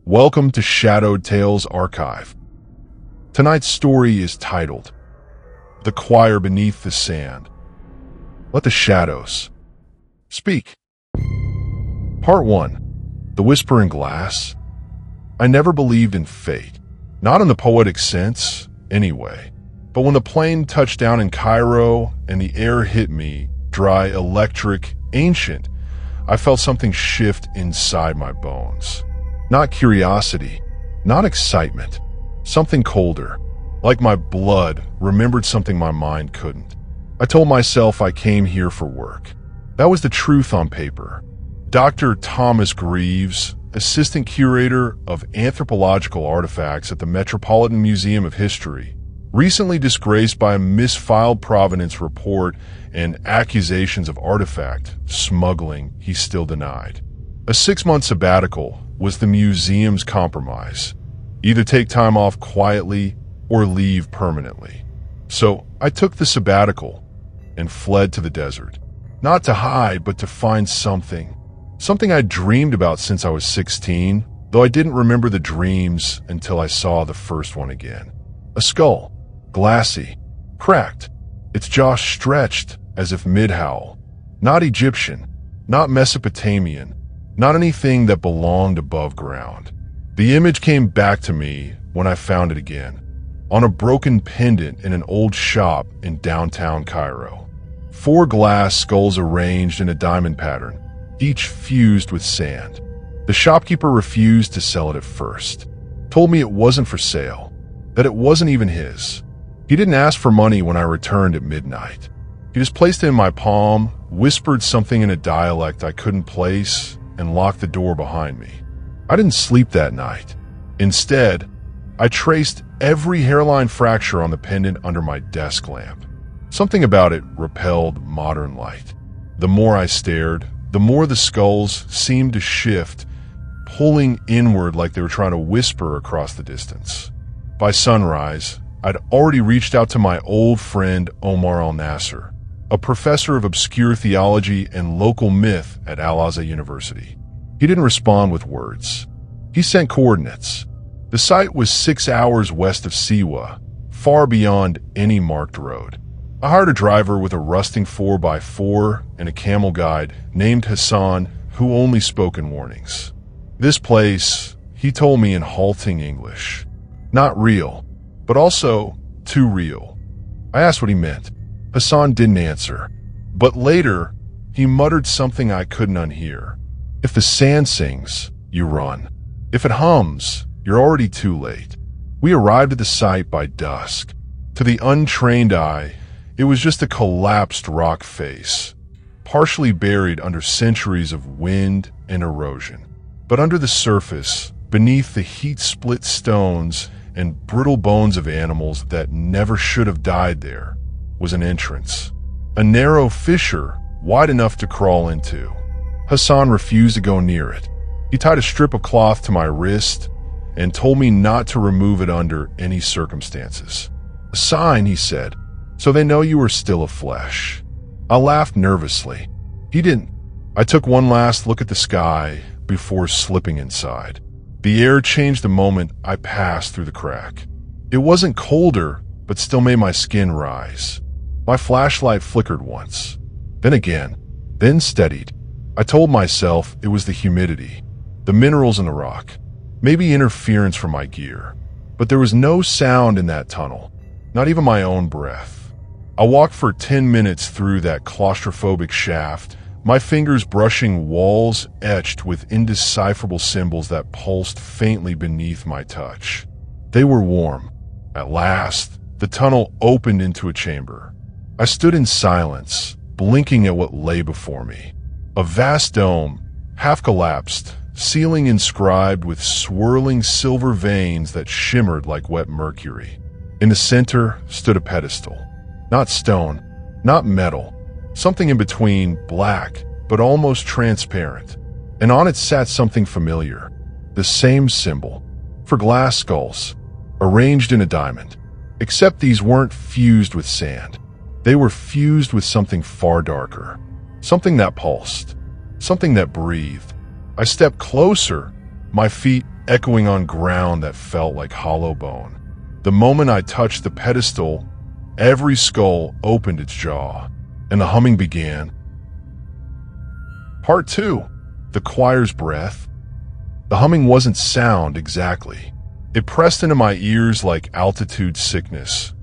Welcome to Shadowed Tales Archive. Tonight's story is titled, The Choir Beneath the Sand. Let the shadows speak. Part 1. The Whisper in Glass. I never believed in fate. Not in the poetic sense, anyway. But when the plane touched down in Cairo and the air hit me, dry, electric, ancient, I felt something shift inside my bones. Not curiosity, not excitement, something colder, like my blood remembered something my mind couldn't. I told myself I came here for work. That was the truth on paper. Dr. Thomas Greaves, assistant curator of anthropological artifacts at the Metropolitan Museum of History, recently disgraced by a misfiled provenance report and accusations of artifact smuggling he still denied. A 6-month sabbatical was the museum's compromise. Either take time off quietly or leave permanently. So I took the sabbatical and fled to the desert. Not to hide, but to find something. Something I dreamed about since I was 16, though I didn't remember the dreams until I saw the first one again. A skull, glassy, cracked, its jaw stretched as if mid-howl. Not Egyptian, not Mesopotamian, not anything that belonged above ground. The image came back to me when I found it again, on a broken pendant in an old shop in downtown Cairo. 4 glass skulls arranged in a diamond pattern, each fused with sand. The shopkeeper refused to sell it at first, told me it wasn't for sale, that it wasn't even his. He didn't ask for money when I returned at midnight. He just placed it in my palm, whispered something in a dialect I couldn't place, and locked the door behind me. I didn't sleep that night. Instead, I traced every hairline fracture on the pendant under my desk lamp. Something about it repelled modern light. The more I stared, the more the skulls seemed to shift, pulling inward like they were trying to whisper across the distance. By sunrise, I'd already reached out to my old friend Omar Al-Nasser, a professor of obscure theology and local myth at Al-Azhar University. He didn't respond with words. He sent coordinates. The site was 6 hours west of Siwa, far beyond any marked road. I hired a driver with a rusting 4x4 and a camel guide named Hassan, who only spoke in warnings. This place, he told me in halting English, not real, but also too real. I asked what he meant. Hassan didn't answer, but later he muttered something I couldn't unhear. If the sand sings, you run. If it hums, you're already too late. We arrived at the site by dusk. To the untrained eye, it was just a collapsed rock face, partially buried under centuries of wind and erosion. But under the surface, beneath the heat-split stones and brittle bones of animals that never should have died there, was an entrance. A narrow fissure wide enough to crawl into. Hassan refused to go near it. He tied a strip of cloth to my wrist and told me not to remove it under any circumstances. A sign, he said, so they know you are still of flesh. I laughed nervously. He didn't. I took one last look at the sky before slipping inside. The air changed the moment I passed through the crack. It wasn't colder, but still made my skin rise. My flashlight flickered once, then again, then steadied. I told myself it was the humidity, the minerals in the rock, maybe interference from my gear. But there was no sound in that tunnel, not even my own breath. I walked for 10 minutes through that claustrophobic shaft, my fingers brushing walls etched with indecipherable symbols that pulsed faintly beneath my touch. They were warm. At last, the tunnel opened into a chamber. I stood in silence, blinking at what lay before me. A vast dome, half collapsed, ceiling inscribed with swirling silver veins that shimmered like wet mercury. In the center stood a pedestal. Not stone, not metal, something in between, black, but almost transparent. And on it sat something familiar. The same symbol, for glass skulls, arranged in a diamond. Except these weren't fused with sand. They were fused with something far darker, something that pulsed, something that breathed. I stepped closer, my feet echoing on ground that felt like hollow bone. The moment I touched the pedestal, every skull opened its jaw, and the humming began. Part 2. The choir's breath. The humming wasn't sound exactly. It pressed into my ears like altitude sickness.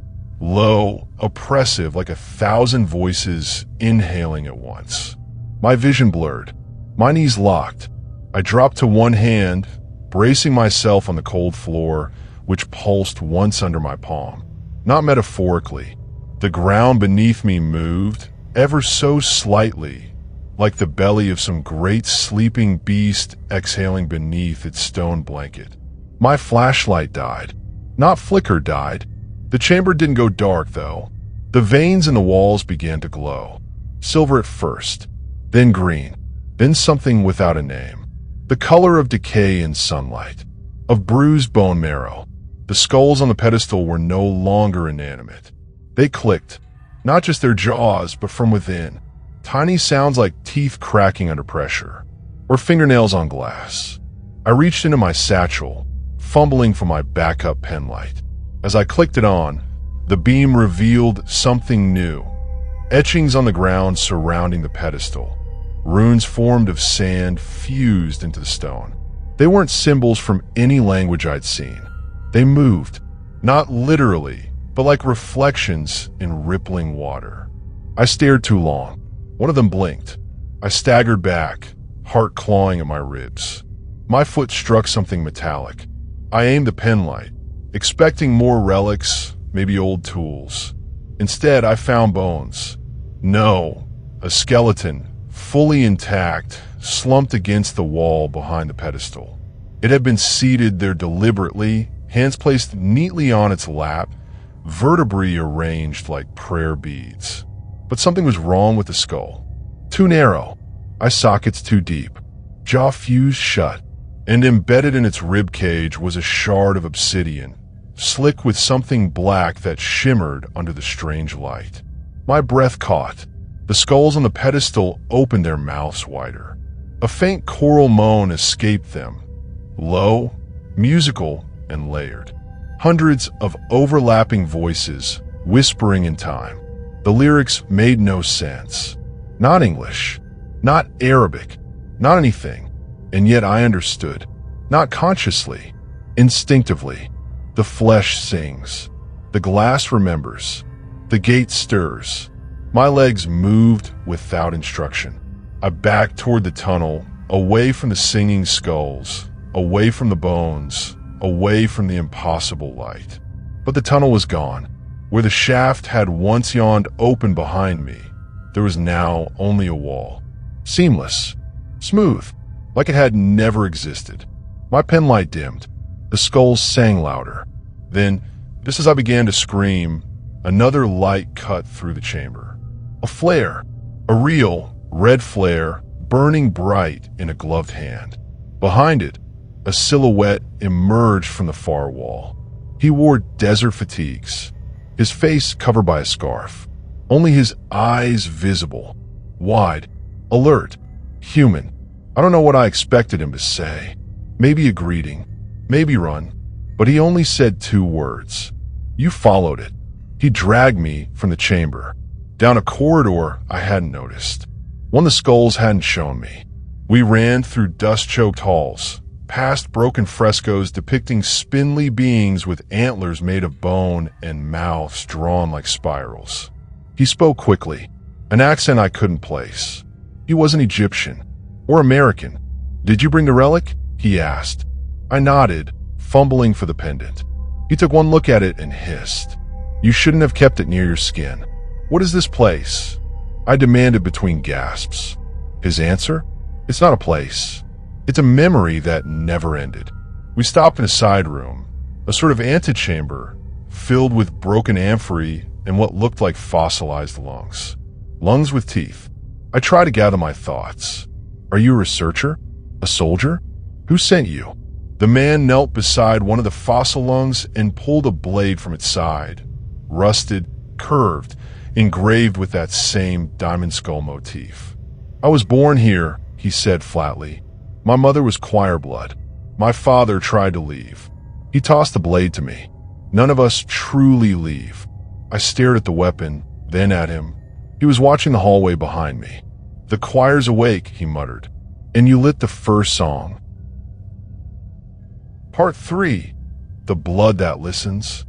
Low, oppressive, like 1,000 voices inhaling at once. My vision blurred. My knees locked. I dropped to one hand, bracing myself on the cold floor, which pulsed once under my palm. Not metaphorically. The ground beneath me moved, ever so slightly, like the belly of some great sleeping beast exhaling beneath its stone blanket. My flashlight died. Not flicker died. The chamber didn't go dark, though. The veins in the walls began to glow. Silver at first, then green, then something without a name. The color of decay in sunlight, of bruised bone marrow. The skulls on the pedestal were no longer inanimate. They clicked, not just their jaws, but from within. Tiny sounds like teeth cracking under pressure, or fingernails on glass. I reached into my satchel, fumbling for my backup pen light. As I clicked it on, the beam revealed something new. Etchings on the ground surrounding the pedestal. Runes formed of sand fused into the stone. They weren't symbols from any language I'd seen. They moved, not literally, but like reflections in rippling water. I stared too long. One of them blinked. I staggered back, heart clawing at my ribs. My foot struck something metallic. I aimed the penlight, expecting more relics, maybe old tools. Instead, I found bones. No, a skeleton, fully intact, slumped against the wall behind the pedestal. It had been seated there deliberately, hands placed neatly on its lap, vertebrae arranged like prayer beads. But something was wrong with the skull. Too narrow, eye sockets too deep, jaw fused shut, and embedded in its rib cage was a shard of obsidian, slick with something black that shimmered under the strange light. My breath caught. The skulls on the pedestal opened their mouths wider. A faint choral moan escaped them, low, musical, and layered. Hundreds of overlapping voices, whispering in time. The lyrics made no sense. Not English, not Arabic, not anything. And yet I understood. Not consciously, instinctively. The flesh sings. The glass remembers. The gate stirs. My legs moved without instruction. I backed toward the tunnel, away from the singing skulls, away from the bones, away from the impossible light. But the tunnel was gone. Where the shaft had once yawned open behind me, there was now only a wall. Seamless, smooth, like it had never existed. My pen light dimmed. The skulls sang louder. Then, just as I began to scream, another light cut through the chamber. A flare, a real, red flare, burning bright in a gloved hand. Behind it, a silhouette emerged from the far wall. He wore desert fatigues, his face covered by a scarf, only his eyes visible, wide, alert, human. I don't know what I expected him to say. Maybe a greeting, maybe run, but he only said 2 words. You followed it. He dragged me from the chamber, down a corridor I hadn't noticed, one the skulls hadn't shown me. We ran through dust-choked halls, past broken frescoes depicting spindly beings with antlers made of bone and mouths drawn like spirals. He spoke quickly, an accent I couldn't place. He wasn't Egyptian or American. Did you bring the relic? He asked. I nodded, fumbling for the pendant. He took one look at it and hissed. You shouldn't have kept it near your skin. What is this place? I demanded between gasps. His answer? It's not a place. It's a memory that never ended. We stopped in a side room, a sort of antechamber, filled with broken amphorae and what looked like fossilized lungs. Lungs with teeth. I tried to gather my thoughts. Are you a researcher? A soldier? Who sent you? The man knelt beside one of the fossil lungs and pulled a blade from its side. Rusted, curved, engraved with that same diamond skull motif. I was born here, he said flatly. My mother was choir blood. My father tried to leave. He tossed the blade to me. None of us truly leave. I stared at the weapon, then at him. He was watching the hallway behind me. The choir's awake, he muttered. And you lit the first song. Part 3. The Blood That Listens.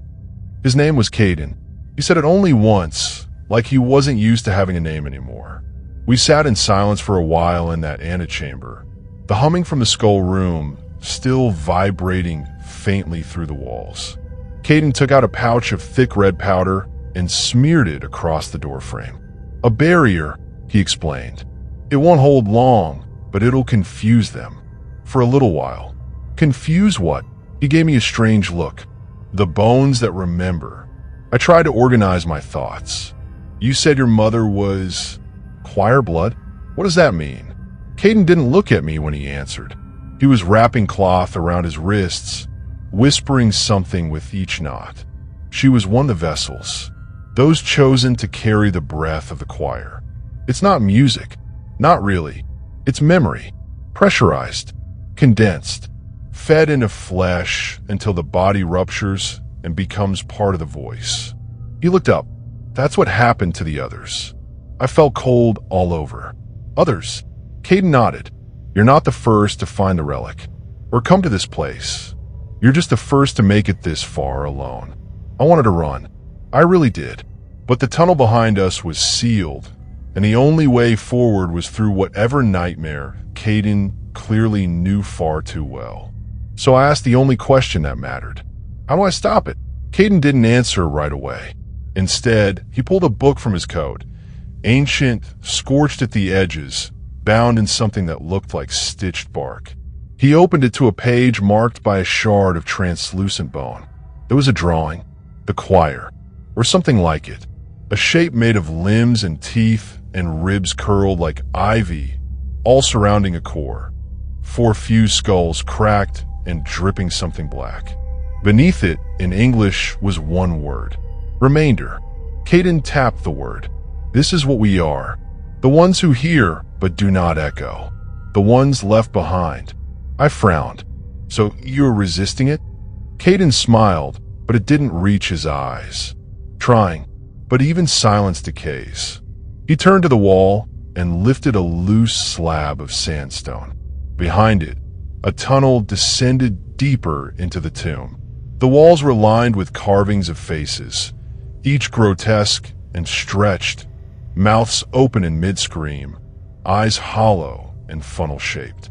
His name was Caden. He said it only once, like he wasn't used to having a name anymore. We sat in silence for a while in that antechamber, the humming from the skull room still vibrating faintly through the walls. Caden took out a pouch of thick red powder and smeared it across the doorframe. A barrier, he explained. It won't hold long, but it'll confuse them. For a little while. Confuse what? He gave me a strange look. The bones that remember. I tried to organize my thoughts. You said your mother was choir blood? What does that mean? Caden didn't look at me when he answered. He was wrapping cloth around his wrists, whispering something with each knot. She was one of the vessels, those chosen to carry the breath of the choir. It's not music. Not really. It's memory. Pressurized. Condensed. Fed into flesh until the body ruptures and becomes part of the voice. He looked up. That's what happened to the others. I felt cold all over. Others? Caden nodded. You're not the first to find the relic, or come to this place. You're just the first to make it this far alone. I wanted to run. I really did. But the tunnel behind us was sealed, and the only way forward was through whatever nightmare Caden clearly knew far too well. So I asked the only question that mattered. How do I stop it? Caden didn't answer right away. Instead, he pulled a book from his coat, ancient, scorched at the edges, bound in something that looked like stitched bark. He opened it to a page marked by a shard of translucent bone. There was a drawing, the choir, or something like it, a shape made of limbs and teeth and ribs curled like ivy, all surrounding a core. 4 fused skulls cracked and dripping something black. Beneath it, in English, was one word. Remainder. Caden tapped the word. This is what we are. The ones who hear but do not echo. The ones left behind. I frowned. So you're resisting it? Caden smiled, but it didn't reach his eyes. Trying, but even silence decays. He turned to the wall and lifted a loose slab of sandstone. Behind it, a tunnel descended deeper into the tomb. The walls were lined with carvings of faces, each grotesque and stretched, mouths open in mid-scream, eyes hollow and funnel-shaped.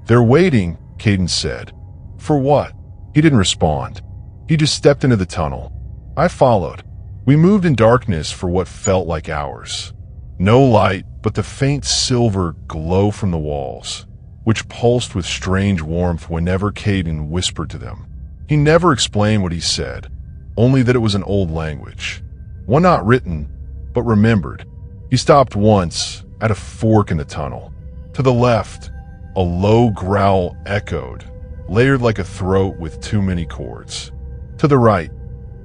They're waiting, Caden said. For what? He didn't respond. He just stepped into the tunnel. I followed. We moved in darkness for what felt like hours. No light but the faint silver glow from the walls, which pulsed with strange warmth whenever Caden whispered to them. He never explained what he said, only that it was an old language. One not written, but remembered. He stopped once, at a fork in the tunnel. To the left, a low growl echoed, layered like a throat with too many chords. To the right,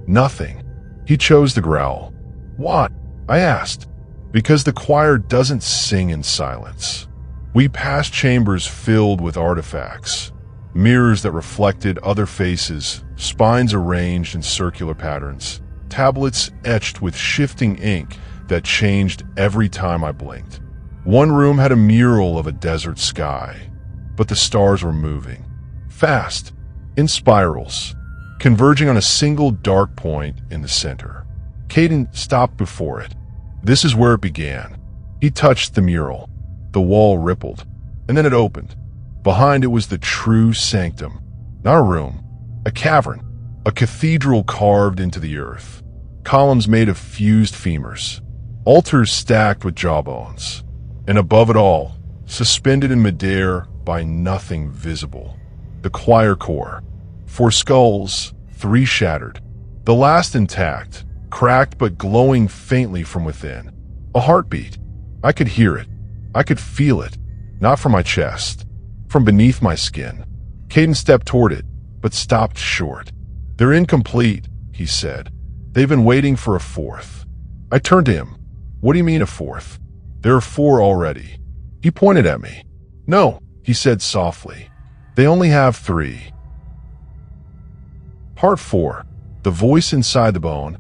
nothing. He chose the growl. What? I asked. Because the choir doesn't sing in silence. We passed chambers filled with artifacts, mirrors that reflected other faces, spines arranged in circular patterns, tablets etched with shifting ink that changed every time I blinked. One room had a mural of a desert sky, but the stars were moving, fast, in spirals, converging on a single dark point in the center. Caden stopped before it. This is where it began. He touched the mural. The wall rippled, and then it opened. Behind it was the true sanctum. Not a room, a cavern, a cathedral carved into the earth. Columns made of fused femurs, altars stacked with jawbones, and above it all, suspended in midair by nothing visible, the choir core. 4 skulls, 3 shattered, the last intact, cracked but glowing faintly from within. A heartbeat. I could hear it. I could feel it, not from my chest, from beneath my skin. Caden stepped toward it, but stopped short. They're incomplete, he said. They've been waiting for a 4th. I turned to him. What do you mean a 4th? There are 4 already. He pointed at me. No, he said softly. They only have 3. Part 4. The voice inside the bone.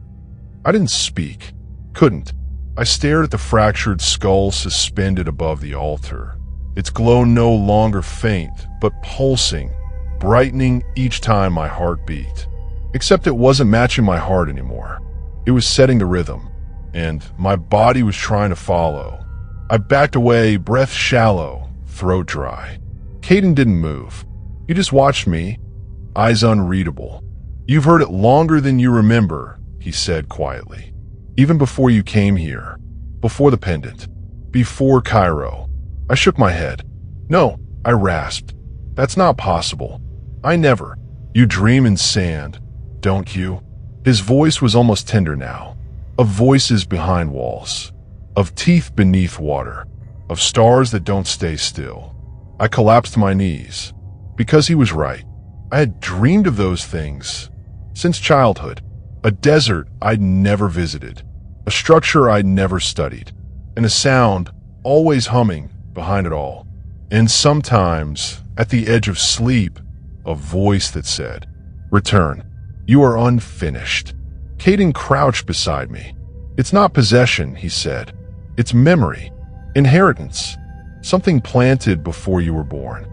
I didn't speak. Couldn't. I stared at the fractured skull suspended above the altar. Its glow no longer faint, but pulsing, brightening each time my heart beat. Except it wasn't matching my heart anymore. It was setting the rhythm, and my body was trying to follow. I backed away, breath shallow, throat dry. Caden didn't move. He just watched me, eyes unreadable. "You've heard it longer than you remember," he said quietly. "Even before you came here, before the pendant, before Cairo." I shook my head. "No," I rasped. "That's not possible. I never." "You dream in sand, don't you?" His voice was almost tender now. Of voices behind walls. Of teeth beneath water. Of stars that don't stay still. I collapsed to my knees. Because he was right. I had dreamed of those things. Since childhood. A desert I'd never visited. A structure I'd never studied. And a sound, always humming, behind it all. And sometimes, at the edge of sleep, a voice that said, "Return. You are unfinished." Caden crouched beside me. "It's not possession," he said. "It's memory. Inheritance. Something planted before you were born."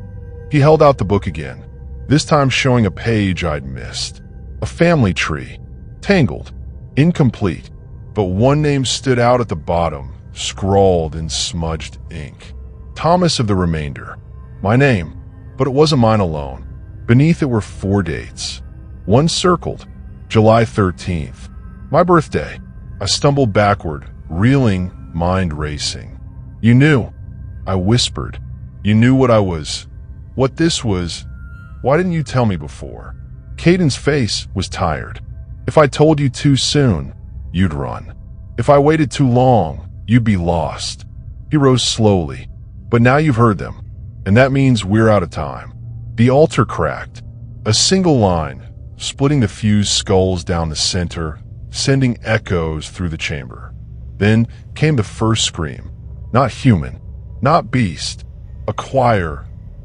He held out the book again, this time showing a page I'd missed. A family tree. Tangled. Incomplete. But one name stood out at the bottom, scrawled in smudged ink. Thomas of the remainder. My name, but it wasn't mine alone. Beneath it were 4 dates. One circled, July 13th. My birthday. I stumbled backward, reeling, mind racing. "You knew," I whispered. "You knew what I was. What this was. Why didn't you tell me before?" Caden's face was tired. "If I told you too soon, you'd run. If I waited too long, you'd be lost." He rose slowly. "But now you've heard them, and that means we're out of time." The altar cracked. A single line, splitting the fused skulls down the center, sending echoes through the chamber. Then came the first scream. Not human, not beast. A choir,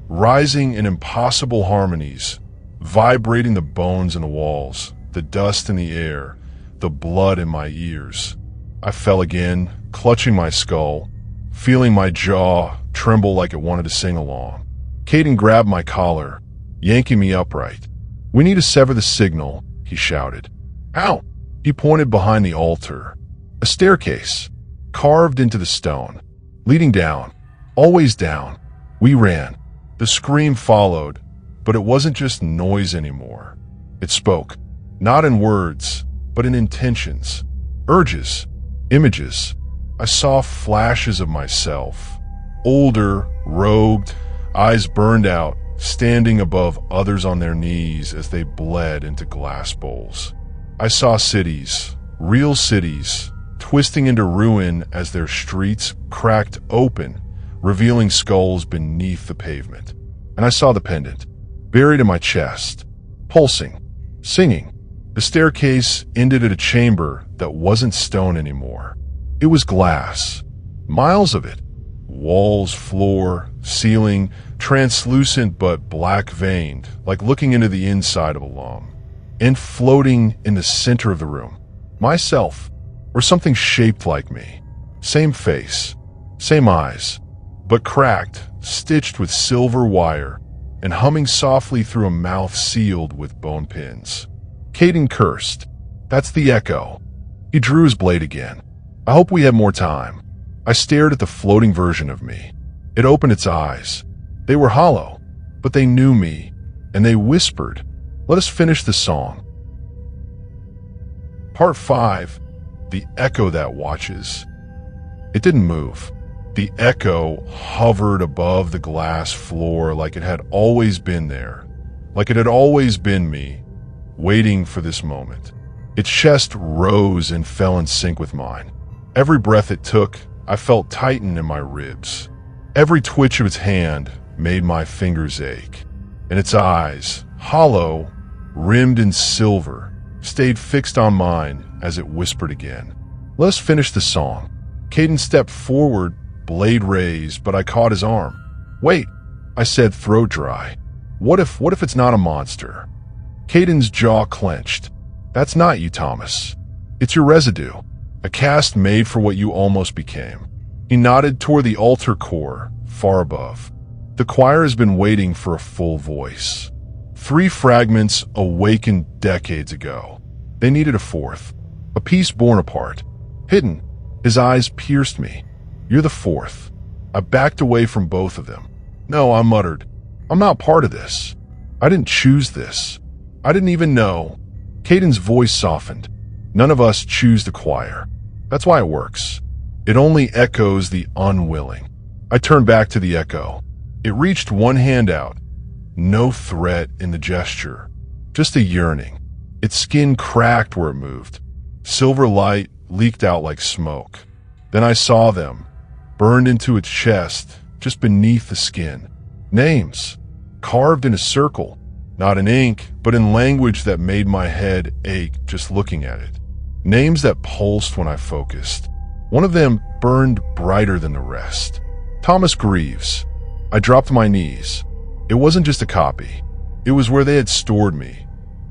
rising in impossible harmonies, vibrating the bones in the walls, the dust in the air, the blood in my ears. I fell again, clutching my skull, feeling my jaw tremble like it wanted to sing along. Caden grabbed my collar, yanking me upright. "We need to sever the signal," he shouted. "How?" He pointed behind the altar. A staircase, carved into the stone, leading down, always down. We ran. The scream followed, but it wasn't just noise anymore. It spoke, not in words, but in intentions, urges, images. I saw flashes of myself, older, robed, eyes burned out, standing above others on their knees as they bled into glass bowls. I saw cities, real cities, twisting into ruin as their streets cracked open, revealing skulls beneath the pavement. And I saw the pendant, buried in my chest, pulsing, singing. The staircase ended at a chamber that wasn't stone anymore. It was glass, miles of it. Walls, floor, ceiling, translucent but black-veined, like looking into the inside of a lung. And floating in the center of the room, myself, or something shaped like me. Same face, same eyes, but cracked, stitched with silver wire, and humming softly through a mouth sealed with bone pins. Caden cursed. "That's the echo." He drew his blade again. "I hope we have more time." I stared at the floating version of me. It opened its eyes. They were hollow, but they knew me, and they whispered, "Let us finish the song." Part 5. The echo that watches. It didn't move. The echo hovered above the glass floor like it had always been there, like it had always been me, waiting for this moment. Its chest rose and fell in sync with mine. Every breath it took, I felt tighten in my ribs. Every twitch of its hand made my fingers ache. And its eyes, hollow, rimmed in silver, stayed fixed on mine as it whispered again. "Let us finish the song." Caden stepped forward, blade raised, but I caught his arm. "Wait," I said, throat dry. What if it's not a monster? Caden's jaw clenched. That's not you, Thomas. It's your residue. A cast made for what you almost became. He nodded toward the altar core, far above. The choir has been waiting for a full voice. 3 fragments awakened decades ago. They needed a 4th. A piece born apart. Hidden. His eyes pierced me. You're the 4th. I backed away from both of them. No, I muttered. I'm not part of this. I didn't choose this. I didn't even know. Caden's voice softened. None of us choose the choir. That's why it works. It only echoes the unwilling. I turned back to the echo. It reached one hand out. No threat in the gesture. Just a yearning. Its skin cracked where it moved. Silver light leaked out like smoke. Then I saw them, burned into its chest, just beneath the skin. Names, carved in a circle, not in ink, but in language that made my head ache just looking at it. Names that pulsed when I focused. One of them burned brighter than the rest. Thomas Greaves. I dropped to my knees. It wasn't just a copy. It was where they had stored me.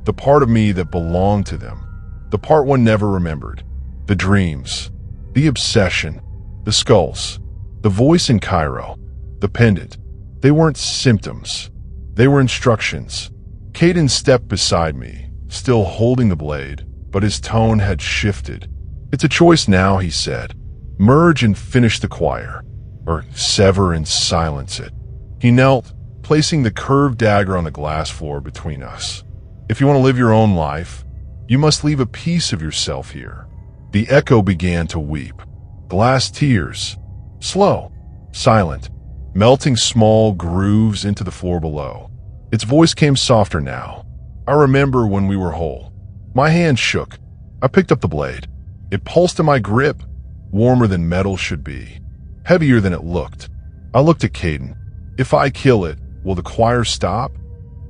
The part of me that belonged to them. The part one never remembered. The dreams. The obsession. The skulls. The voice in Cairo. The pendant. They weren't symptoms. They were instructions. Caden stepped beside me, still holding the blade, but his tone had shifted. It's a choice now, he said. Merge and finish the choir, or sever and silence it. He knelt, placing the curved dagger on the glass floor between us. If you want to live your own life, you must leave a piece of yourself here. The echo began to weep. Glass tears. Slow, silent, melting small grooves into the floor below. Its voice came softer now. I remember when we were whole. My hand shook. I picked up the blade. It pulsed in my grip, warmer than metal should be, heavier than it looked. I looked at Caden. If I kill it, will the choir stop?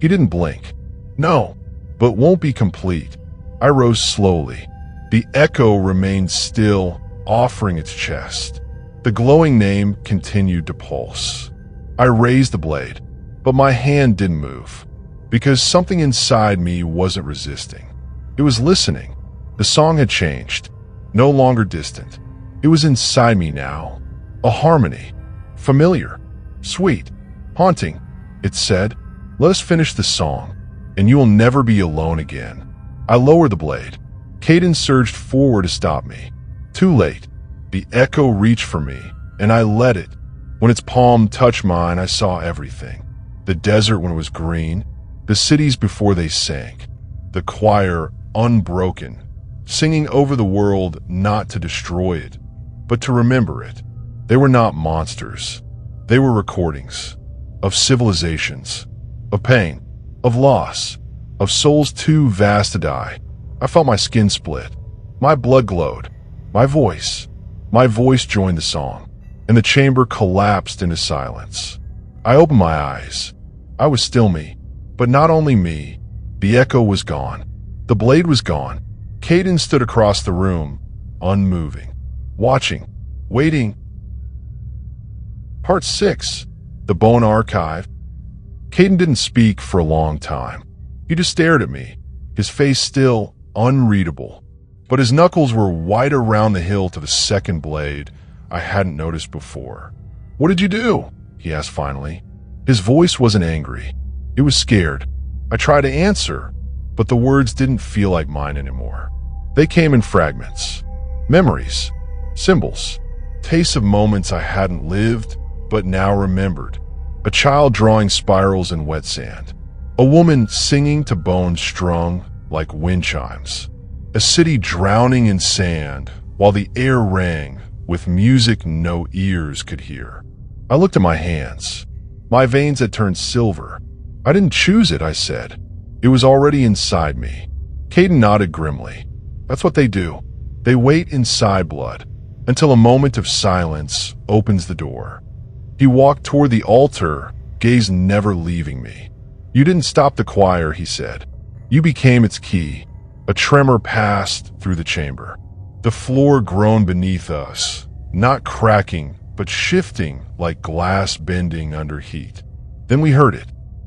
He didn't blink. No, but won't be complete. I rose slowly. The echo remained still, offering its chest. The glowing name continued to pulse. I raised the blade, but my hand didn't move, because something inside me wasn't resisting. It was listening. The song had changed, no longer distant. It was inside me now. A harmony. Familiar. Sweet. Haunting. It said, let us finish the song, and you will never be alone again. I lowered the blade. Caden surged forward to stop me. Too late. The echo reached for me, and I let it. When its palm touched mine, I saw everything. The desert when it was green, the cities before they sank, the choir unbroken, singing over the world not to destroy it, but to remember it. They were not monsters. They were recordings of civilizations, of pain, of loss, of souls too vast to die. I felt my skin split. My blood glowed. My voice joined the song, and the chamber collapsed into silence. I opened my eyes. I was still me, but not only me. The echo was gone. The blade was gone. Caden stood across the room, unmoving, watching, waiting. Part 6. The Bone Archive. Caden didn't speak for a long time. He just stared at me, his face still unreadable, but his knuckles were white around the hilt of a second blade I hadn't noticed before. What did you do? He asked finally. His voice wasn't angry. It was scared. I tried to answer, but the words didn't feel like mine anymore. They came in fragments. Memories. Symbols. Tastes of moments I hadn't lived, but now remembered. A child drawing spirals in wet sand. A woman singing to bones strung like wind chimes. A city drowning in sand while the air rang with music no ears could hear. I looked at my hands. My veins had turned silver. I didn't choose it, I said. It was already inside me. Caden nodded grimly. That's what they do. They wait inside blood until a moment of silence opens the door. He walked toward the altar, gaze never leaving me. You didn't stop the choir, he said. You became its key. A tremor passed through the chamber. The floor groaned beneath us, not cracking, but shifting like glass bending under heat. Then we heard it.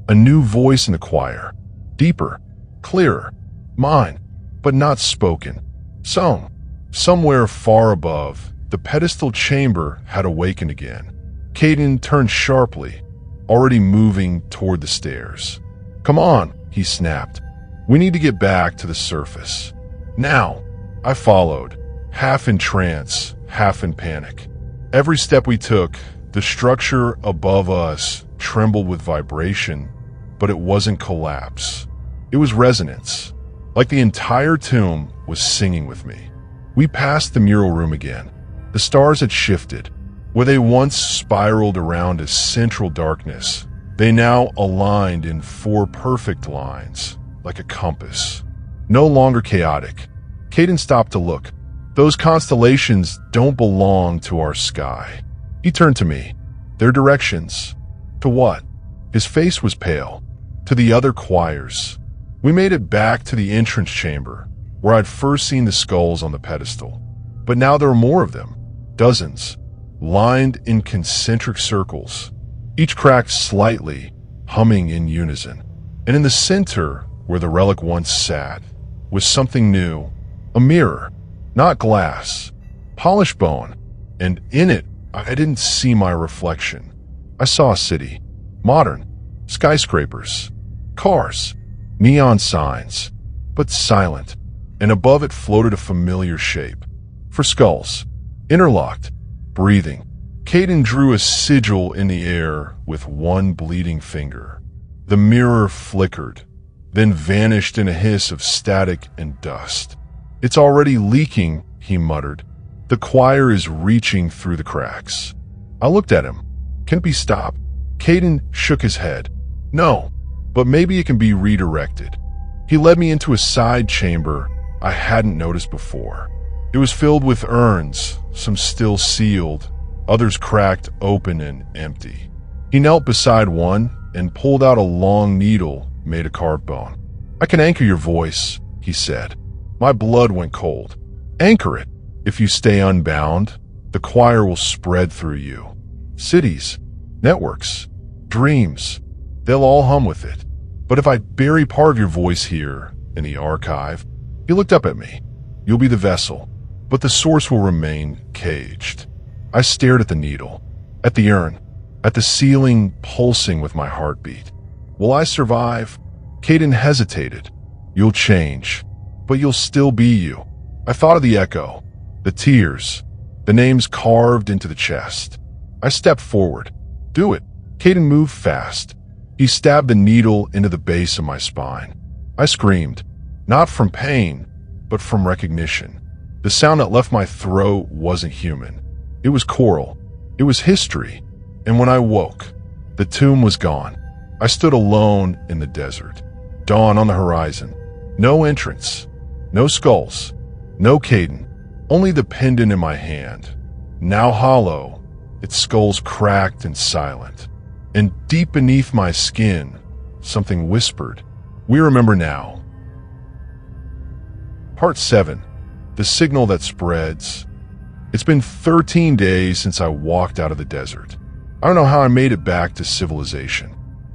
A new voice in the choir. Deeper, clearer, mine, but not spoken. Somewhere far above, the pedestal chamber had awakened again. Caden turned sharply, already moving toward the stairs. "Come on," he snapped. "We need to get back to the surface. Now." I followed, half in trance, half in panic. Every step we took, the structure above us trembled with vibration, but it wasn't collapse. It was resonance, like the entire tomb was singing with me. We passed the mural room again. The stars had shifted. Where they once spiraled around a central darkness, they now aligned in 4 perfect lines, like a compass. No longer chaotic. Caden stopped to look. "Those constellations don't belong to our sky." He turned to me. "Their directions." "To what?" His face was pale. "To the other choirs." We made it back to the entrance chamber, where I'd first seen the skulls on the pedestal. But now there were more of them. Dozens. Lined in concentric circles, each cracked slightly, humming in unison. And in the center, where the relic once sat, was something new. A mirror, not glass, polished bone, and in it, I didn't see my reflection. I saw a city. Modern. Skyscrapers. Cars. Neon signs. But silent. And above it floated a familiar shape. 4 skulls. Interlocked. Breathing. Caden drew a sigil in the air with one bleeding finger. The mirror flickered, then vanished in a hiss of static and dust. "It's already leaking," he muttered. "The choir is reaching through the cracks." I looked at him. "Can it be stopped?" Caden shook his head. "No, but maybe it can be redirected." He led me into a side chamber I hadn't noticed before. It was filled with urns, some still sealed, others cracked open and empty. He knelt beside one and pulled out a long needle made of carved bone. "I can anchor your voice," he said. My blood went cold. "Anchor it. If you stay unbound, the choir will spread through you. Cities, networks, dreams, they'll all hum with it. But if I bury part of your voice here, in the archive," he looked up at me, "you'll be the vessel, but the source will remain caged." I stared at the needle, at the urn, at the ceiling pulsing with my heartbeat. Will I survive? Caden hesitated. "You'll change, but you'll still be you." I thought of the echo, the tears, the names carved into the chest. I stepped forward. "Do it." Caden moved fast. He stabbed the needle into the base of my spine. I screamed, not from pain, but from recognition. The sound that left my throat wasn't human. It was choral. It was history. And when I woke, the tomb was gone. I stood alone in the desert. Dawn on the horizon. No entrance. No skulls. No Caden. Only the pendant in my hand. Now hollow, its skulls cracked and silent. And deep beneath my skin, something whispered, "We remember now." Part 7. The signal that spreads. It's been 13 days since I walked out of the desert. I don't know how I made it back to civilization.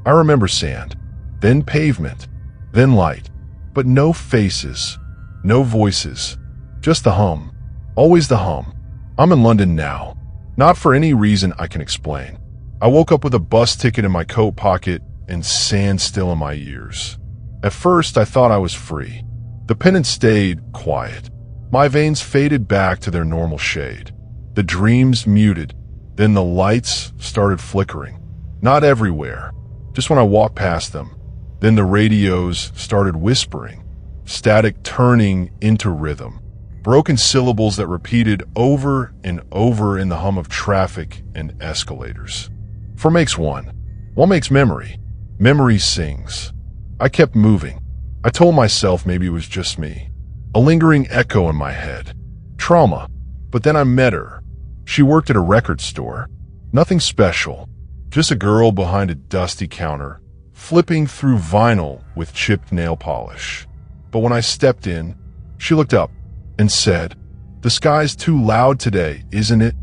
I remember sand, then pavement, then light, but no faces, no voices, just the hum, always the hum. I'm in London now, not for any reason I can explain. I woke up with a bus ticket in my coat pocket and sand still in my ears. At first, I thought I was free. The pendant stayed quiet. My veins faded back to their normal shade. The dreams muted. Then the lights started flickering. Not everywhere, just when I walked past them. Then the radios started whispering, static turning into rhythm, broken syllables that repeated over and over in the hum of traffic and escalators. 4 makes 1. 1 makes memory. Memory sings. I kept moving. I told myself maybe it was just me. A lingering echo in my head. Trauma. But then I met her. She worked at a record store. Nothing special. Just a girl behind a dusty counter, flipping through vinyl with chipped nail polish. But when I stepped in, she looked up and said, "The sky's too loud today, isn't it?"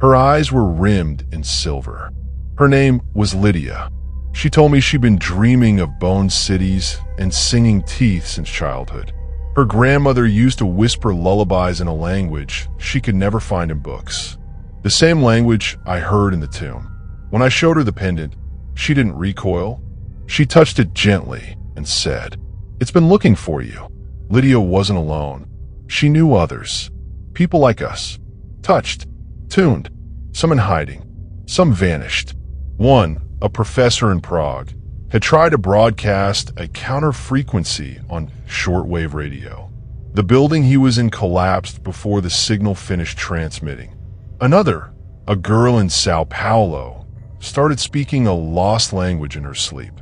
Her eyes were rimmed in silver. Her name was Lydia. She told me she'd been dreaming of bone cities and singing teeth since childhood. Her grandmother used to whisper lullabies in a language she could never find in books. The same language I heard in the tomb. When I showed her the pendant, she didn't recoil. She touched it gently and said, "It's been looking for you." Lydia wasn't alone. She knew others. People like us. Touched. Tuned. Some in hiding. Some vanished. One, a professor in Prague, had tried to broadcast a counter-frequency on shortwave radio. The building he was in collapsed before the signal finished transmitting. Another, a girl in Sao Paulo, started speaking a lost language in her sleep.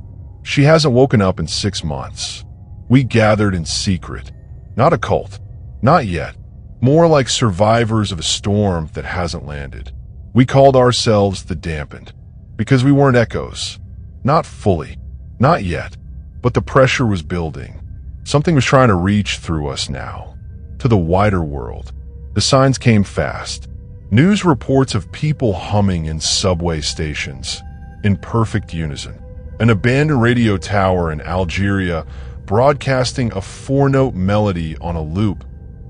She hasn't woken up in 6 months. We gathered in secret. Not a cult. Not yet. More like survivors of a storm that hasn't landed. We called ourselves the Dampened, because we weren't echoes. Not fully. Not yet. But the pressure was building. Something was trying to reach through us now. To the wider world. The signs came fast. News reports of people humming in subway stations, in perfect unison. An abandoned radio tower in Algeria broadcasting a 4-note melody on a loop,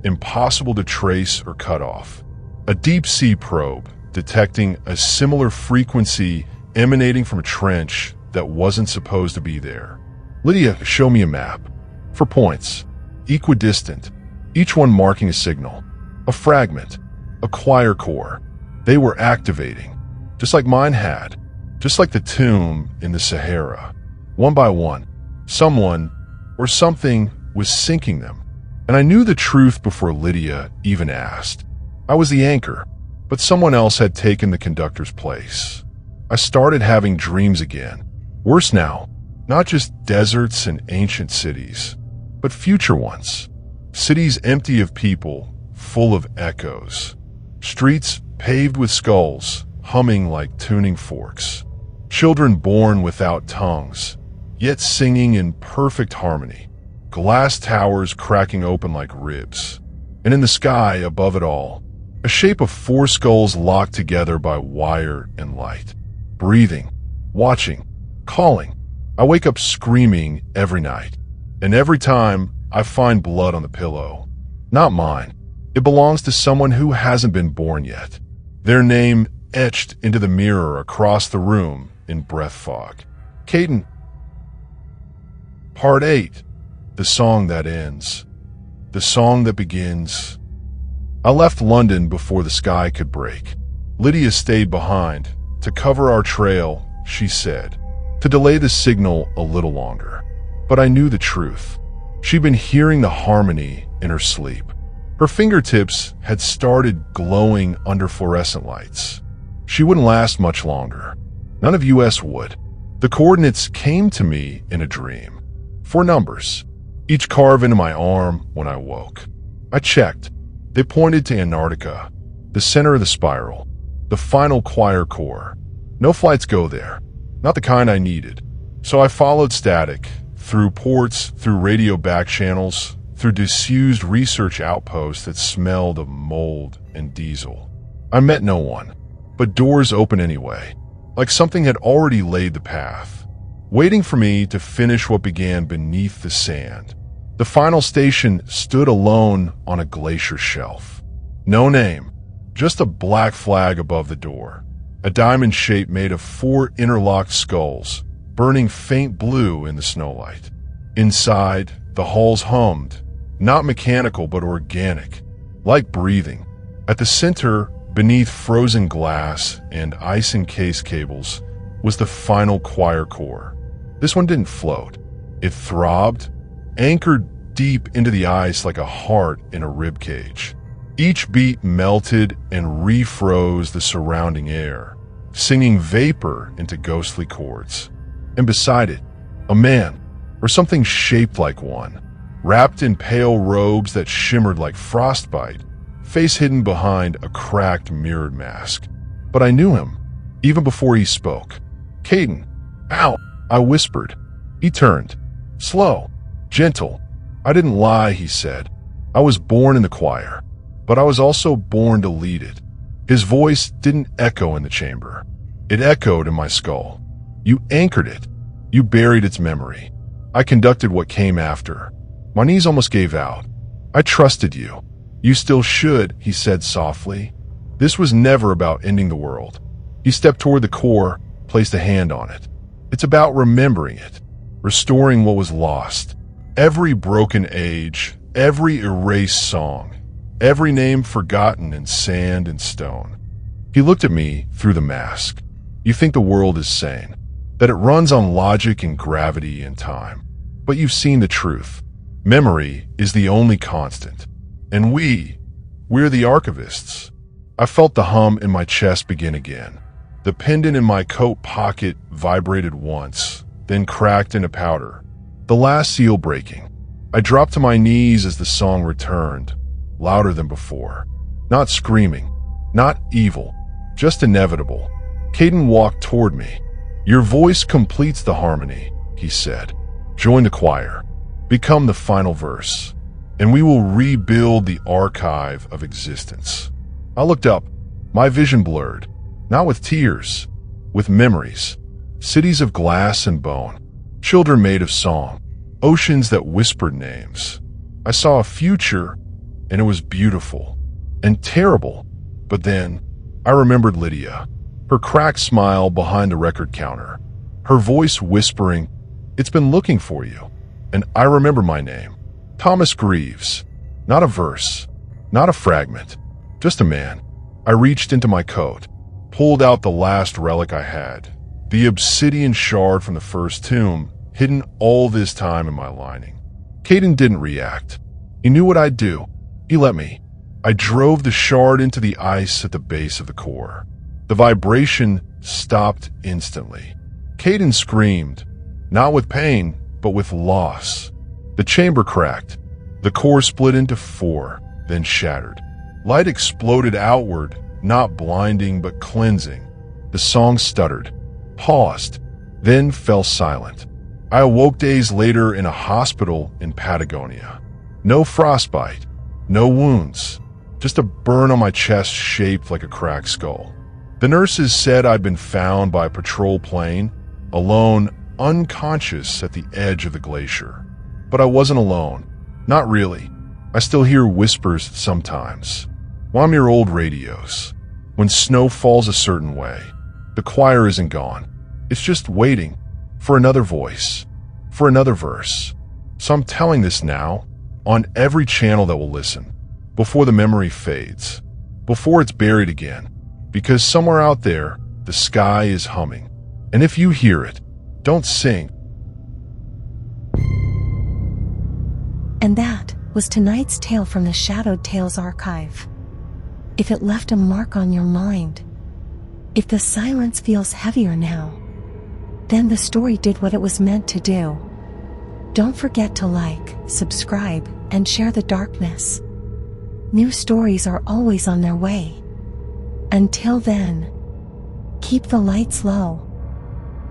impossible to trace or cut off. A deep-sea probe detecting a similar frequency emanating from a trench that wasn't supposed to be there. Lydia, show me a map. For points. Equidistant. Each one marking a signal. A fragment. A choir core. They were activating. Just like mine had. Just like the tomb in the Sahara. One by one. Someone, or something, was sinking them. And I knew the truth before Lydia even asked. I was the anchor, but someone else had taken the conductor's place. I started having dreams again. Worse now. Not just deserts and ancient cities, but future ones. Cities empty of people, full of echoes. Streets paved with skulls, humming like tuning forks. Children born without tongues, yet singing in perfect harmony. Glass towers cracking open like ribs. And in the sky above it all, a shape of 4 skulls locked together by wire and light. Breathing, watching, calling. I wake up screaming every night. And every time, I find blood on the pillow. Not mine. It belongs to someone who hasn't been born yet. Their name etched into the mirror across the room in breath fog. Caden. Part 8. The song that ends. The song that begins. I left London before the sky could break. Lydia stayed behind. To cover our trail, she said. To delay the signal a little longer. But I knew the truth. She'd been hearing the harmony in her sleep. Her fingertips had started glowing under fluorescent lights. She wouldn't last much longer. None of us would. The coordinates came to me in a dream. 4 numbers, each carved into my arm when I woke. I checked. They pointed to Antarctica, the center of the spiral, the final choir core. No flights go there. Not the kind I needed. So I followed static, through ports, through radio back channels, through disused research outposts that smelled of mold and diesel. I met no one, but doors open anyway, like something had already laid the path, waiting for me to finish what began beneath the sand. The final station stood alone on a glacier shelf. No name, just a black flag above the door. A diamond shape made of 4 interlocked skulls, burning faint blue in the snowlight. Inside, the halls hummed, not mechanical but organic, like breathing. At the center, beneath frozen glass and ice-encased cables, was the final choir core. This one didn't float. It throbbed, anchored deep into the ice like a heart in a rib cage. Each beat melted and refroze the surrounding air, singing vapor into ghostly chords. And beside it, a man, or something shaped like one, wrapped in pale robes that shimmered like frostbite, face hidden behind a cracked mirrored mask. But I knew him, even before he spoke. Caden. Ow, I whispered. He turned. Slow, gentle. I didn't lie, he said. I was born in the choir, but I was also born to lead it. His voice didn't echo in the chamber. It echoed in my skull. You anchored it. You buried its memory. I conducted what came after. My knees almost gave out. I trusted you. You still should, he said softly. This was never about ending the world. He stepped toward the core, placed a hand on it. It's about remembering it, restoring what was lost. Every broken age, every erased song, every name forgotten in sand and stone. He looked at me through the mask. You think the world is sane, that it runs on logic and gravity and time. But you've seen the truth. Memory is the only constant. And we're the archivists. I felt the hum in my chest begin again. The pendant in my coat pocket vibrated once, then cracked into powder. The last seal breaking. I dropped to my knees as the song returned, louder than before. Not screaming, not evil, just inevitable. Caden walked toward me. Your voice completes the harmony, he said. Join the choir. Become the final verse. And we will rebuild the archive of existence. I looked up, my vision blurred. Not with tears, with memories. Cities of glass and bone. Children made of song. Oceans that whispered names. I saw a future, and it was beautiful. And terrible. But then, I remembered Lydia. Her cracked smile behind the record counter. Her voice whispering, "It's been looking for you." And I remember my name. Thomas Greaves. Not a verse. Not a fragment. Just a man. I reached into my coat. Pulled out the last relic I had, the obsidian shard from the first tomb, hidden all this time in my lining. Caden didn't react. He knew what I'd do. He let me. I drove the shard into the ice at the base of the core. The vibration stopped instantly. Caden screamed, not with pain, but with loss. The chamber cracked. The core split into 4, then shattered. Light exploded outward, not blinding but cleansing. The song stuttered, paused, then fell silent. I awoke days later in a hospital in Patagonia. No frostbite, no wounds, just a burn on my chest shaped like a cracked skull. The nurses said I'd been found by a patrol plane, alone, unconscious at the edge of the glacier. But I wasn't alone. Not really. I still hear whispers sometimes. 1-year-old radios. When snow falls a certain way, the choir isn't gone. It's just waiting for another voice, for another verse. So I'm telling this now, on every channel that will listen, before the memory fades, before it's buried again, because somewhere out there, the sky is humming. And if you hear it, don't sing. And that was tonight's tale from the Shadowed Tales archive. If it left a mark on your mind, if the silence feels heavier now, then the story did what it was meant to do. Don't forget to like, subscribe, and share the darkness. New stories are always on their way. Until then, keep the lights low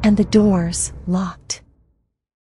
and the doors locked.